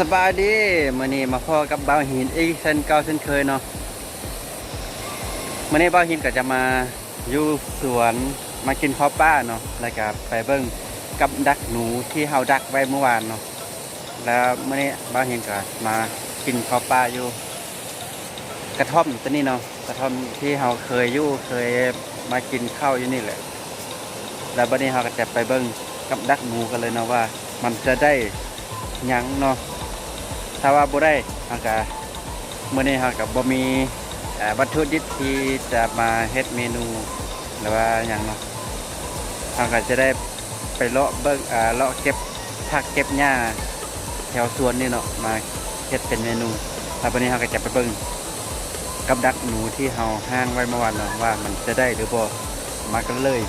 สบายดีมื้อนี้มาพ่อกับบ่าวหินอีกเช่นเก่าเช่นเคยเนาะมื้อนี้บ่าวหินก็จะมาอยู่สวนมากินข้าวป้าเนาะแล้วก็ไปเบิ่งกับดักหนูที่เฮาดักไว้เมื่อวานเนาะแล้วมื้อนี้บ่าวหินก็มากินข้าวป้าอยู่กระท่อมตัวนี้เนาะกระท่อมที่เฮาเคยมากินข้าวอยู่นี่แหละแล้วบัดนี้เฮาก็จะไปเบิ่งกับดักหนูกันเลยเนาะว่ามันจะได้หยังเนาะถ้าว่าบ่ได้เฮาก็มื้อนี้เฮาก็บ่มีวัตถุดิบที่จะมาเฮ็ดเมนูหรือว่าหยังเนาะเฮาก็จะได้ไปเลาะเบิ่งเลาะเก็บผักเก็บหญ้าแถวสวนนี่เนาะมาเฮ็ดเป็นเมนูแล้ววันนี้เฮาก็จะไปเบิ่งกับดักหนูที่เฮาห้างไว้เมื่อวานเนาะว่ามันจะได้หรือบ่มากันเลย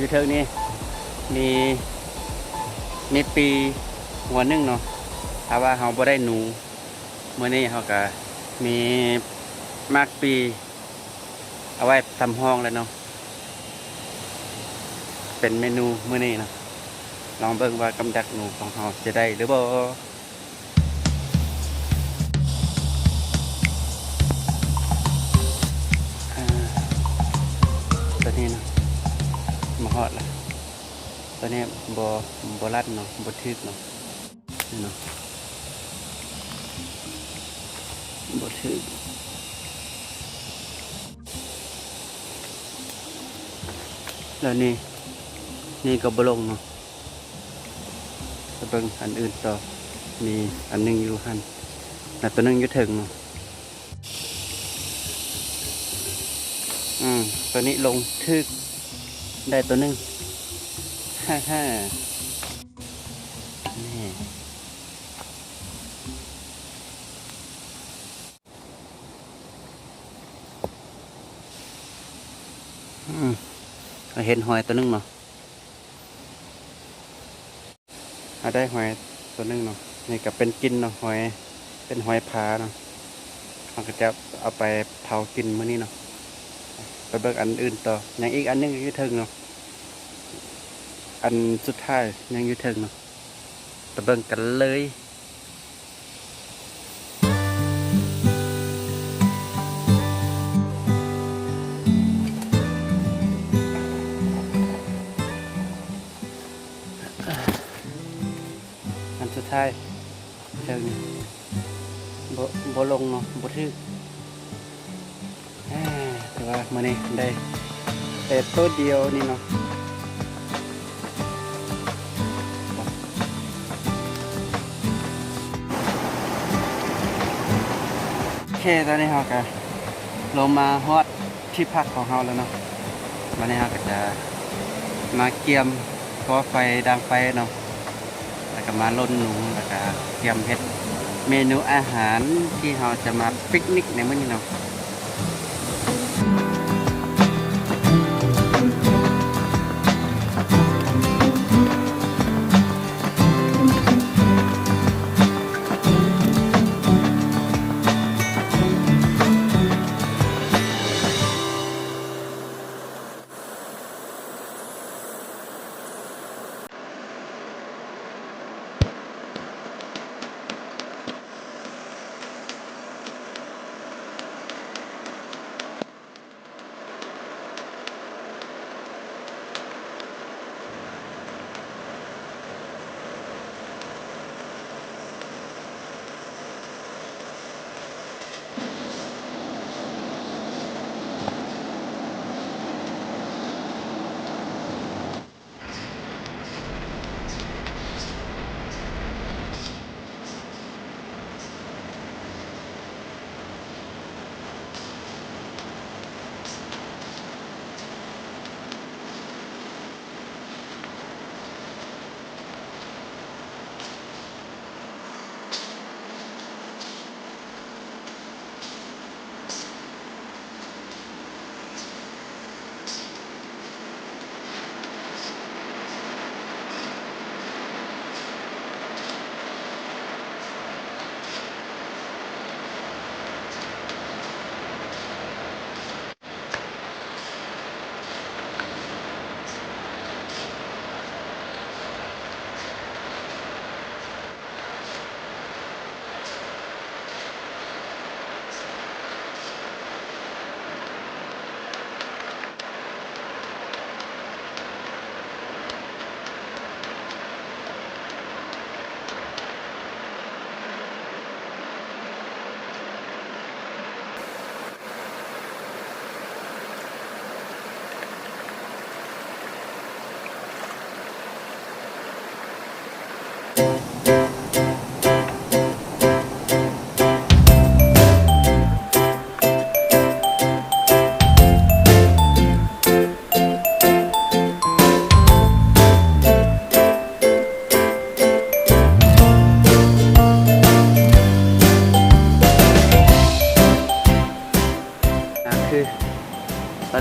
อยู่เทิงนี้มีปีหัวหนึงเนาะถ้าว่าเฮาบ่ได้หนูมื้อนี้เฮาก็มีมากปีเอาไว้ทำห้องแล้วเนาะเป็นเมนูมื้อนี้เนาะลองเบิ่งว่ากำดักหนูของเฮาจะได้หรือบ่ตัวนี้เนาะมาฮอดละตัวนี้บ่รัดเนาะบ่ทึกเนาะนี่เนาะบ่ทึกแล้วนี่ก็บ่ลงเนาะไปเบิ่งอันอื่นต่อมีอันนึงอยู่หั่นแล้วตัวนึงอยู่ถึงเนาะตัวนี้ลงทึกได้ตัวนึงฮ่านี่เห็นหอยตัวนึงเนาะได้หอยตัวนึงเนาะนี่ก็เป็นกินเนาะหอยเป็นหอยผาเนาะมันก็จะเอาไปเผากินมื้อนี้เนาะไปเบิกอันอื่นต่อยังอีกอันนึงอยู่ถึงเนาะอันสุดท้ายยังอยู่ถึงเนาะไปเบิ่งกันเลยอันสุดท้ายถึงบ่ลงเนาะบ่ถึกแต่ว่ามื้อนี้ได้แต่ตัวเดียวนี่เนาะโอเคตอนนี้เราก็ลงมาฮอดที่พักของเราแล้วเนาะวันนี้เราก็จะมาเกียมก่อไฟดังไฟเนาะแล้วก็มาล่นหนูแล้วก็เตรียมเฮ็ดเมนูอาหารที่เราจะมาปิกนิกในมื้อนี้เนาะ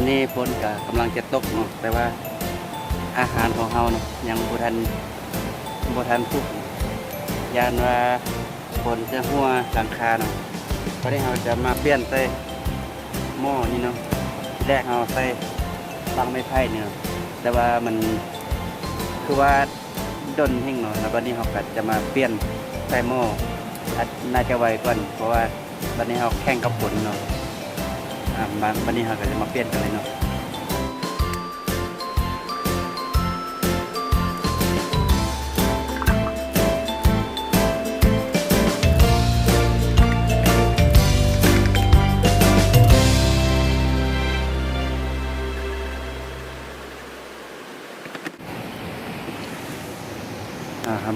นี้ฝนก็กำลังจะตกเนาะแต่ว่าอาหารของเฮาเนาะยังบ่ทันสุกยานว่าฝนจะหัวหลังคาเนาะเพราะนี้เราจะมาเปลี่ยนใส่หม้อนี่เนาะที่แรกเราใส่ตังไม้ไผ่เนี่ยแต่ว่ามันคือว่าดนแห้งเนาะแล้ววันนี้เราก็จะมาเปลี่ยนใส่หม้อน่าจะไวก่อนเพราะว่าวันนี้เราแข่งกับฝนเนาะวันนี้เราก็จะมาเปลี่ยนกันเลยเนาะ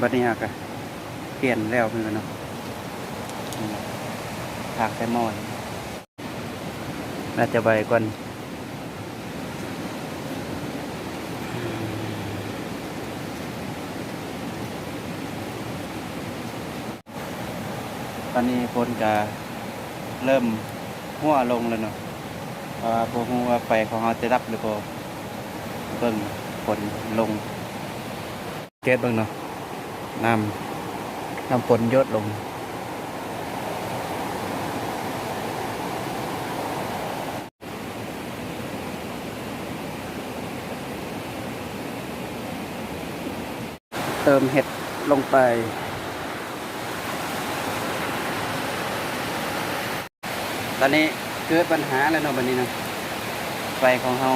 บัดนี้ก็เปลี่ยนแล้วเหมือนกันเนาะถากใส่หม้อน่าจะไวก่อนตอนนี้ฝนก็เริ่มหัวลงแล้วเนาะเพราะว่าพวกหัวไฟของเราจะดับหรือเปล่าเบิ่งฝนลงเกตเบิ่งเนาะน้ำฝนหยดลงเติมเห็ดลงไปตอนนี้เกิดปัญหาแล้วเนาะวันนี้เนาะไฟของเรา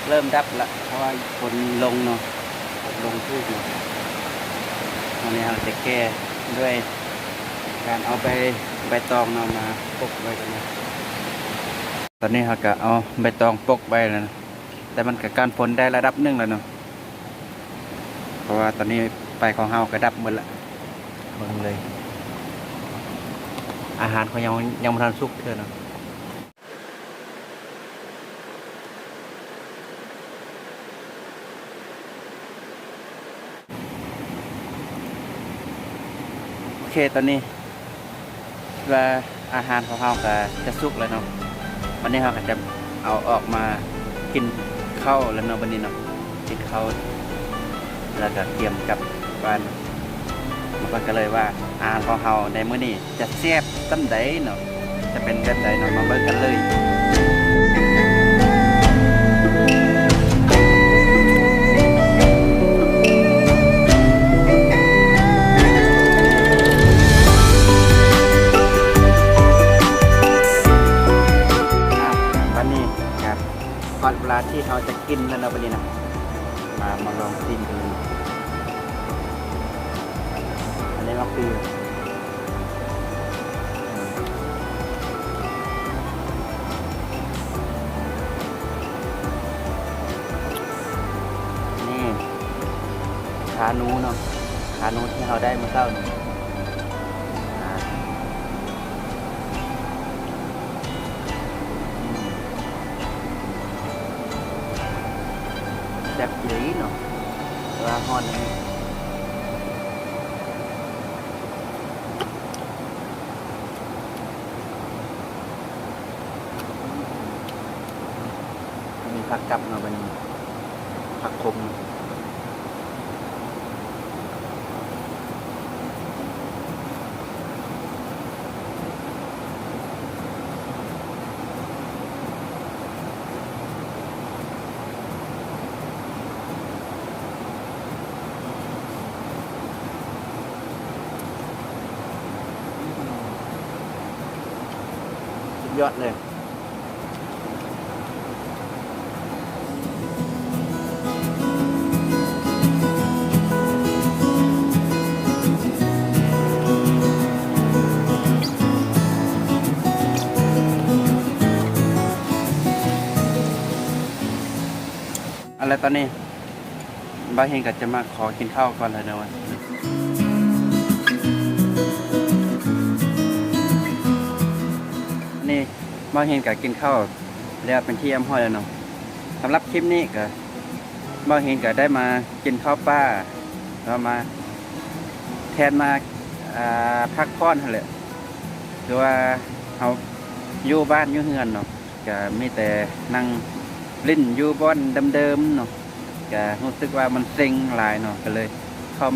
เริ่มดับละเพราะว่าฝนลงเนาะลงทุกเนาะวันนี้เราจะแก้ด้วยการเอาใบตองเนาะมาปกไว้กันนะตอนนี้เราก็เอาใบตองปกไว้แล้วนะแต่มันก็การฝนได้ระดับหนึ่งแล้วเนาะเพราะว่าตอนนี้ไฟของเราก็ดับหมดละเบิ่งเลยอาหารเขายังไม่ทันสุกเท่าเนาะโอเคตอนนี้ว่าอาหารของเราก็จะสุกแล้วเนาะวันนี้เราก็จะเอาออกมากินข้าวแล้วเนาะวันนี้เนาะกินข้าวแล้วก็เตรียมกับบ้านมันก็เลยว่าอาหารของเราในมื้อนี้จะแซ่บตั้งใดเนาะจะเป็นแบบใดเนาะมาเบิ่งกันเลยวันนี้ครับก่อนเวลาที่เราจะกินแล้วเนาะวันนี้นะมาลองชิมกันอันนี้ก็คือนี่ขาหนูเนาะขาหนูที่เราได้เมื่อเช้านี้แซ่บอีเนาะว่าฮอนนี่มีผักกับเนาะเป็นผักคมยอดเลยอะไรตอนนี้บ้าเฮงก็จะมาขอกินข้าวก่อนเลยนะวันนี่บ้าเฮงก็กินข้าวแล้วเป็นที่ห้อยแล้วเนาะสำหรับคลิปนี้ก็บ้าเฮงก็ได้มากินข้าวป้าแล้วมาแทนมาพักผ่อนเลยคือว่าเขาอยู่บ้านอยู่เฮือนเนาะก็มีแต่นั่ง ลิ้นอยู่บ่อนเดิมๆเนาะก็รู้สึกว่ามันเซ็งหลายเนาะก็เลยเข้า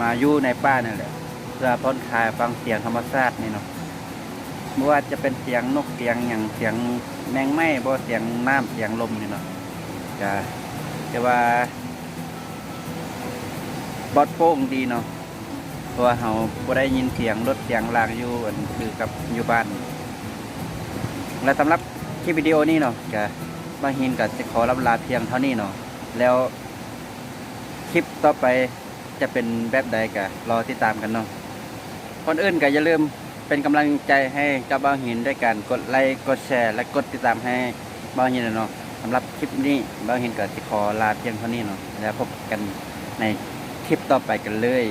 มาอยู่ในป่านั่นแหละเพื่อผ่อนคลายฟังเสียงธรรมชาตินี่เนาะไม่ว่าจะเป็นเสียงนกเสียงอย่างเสียงแมงไม้บ่เสียงน้ำเสียงลมนี่เนาะก็แต่ว่าปลอดโปร่งดีเนาะเพราะว่าเราบ่ได้ยินเสียงรถเสียงลากอยู่อันคือกับอยู่บ้านและสำหรับคลิปวิดีโอนี้เนาะก็บางหินก็จะขอลำลาเพียงเท่านี้เนาะแล้วคลิปต่อไปจะเป็นแบบใดก็รอติดตามกันเนาะคนอื่นก็อย่าลืมเป็นกำลังใจให้กับบางหินด้วยการกดไลค์กดแชร์และกดติดตามให้บางหินเนาะสำหรับคลิปนี้บางหินก็จะขอลาเพียงเท่านี้เนาะแล้วพบกันในคลิปต่อไปกันเลย